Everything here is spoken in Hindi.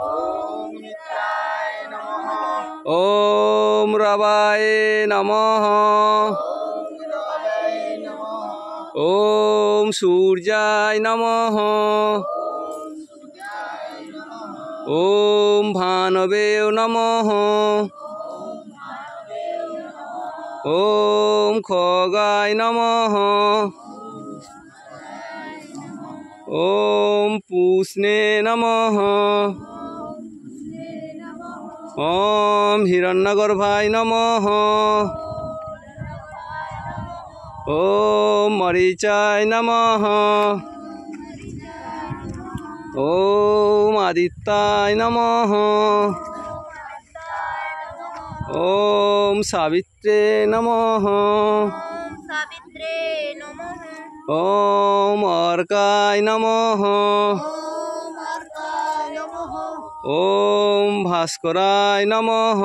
ओम मित्राय नमः। ओम रवाय नमः। ओम रवाय नमः। ओम सूर्याय नमः। ओम सूर्याय नमः। ओम भानवे नमः। ओम खगाय नमः। ओम पूष्णे नमः। ओम हिरण्यगर्भाय नमः। ओम मरीचाय नमः। ओम आदित्याय नमः। ओम सावित्रे नमः। सावित्रे नमः। ओम अर्काय नमः। ओम अर्काय नमः। ओम भास्कराय नमः।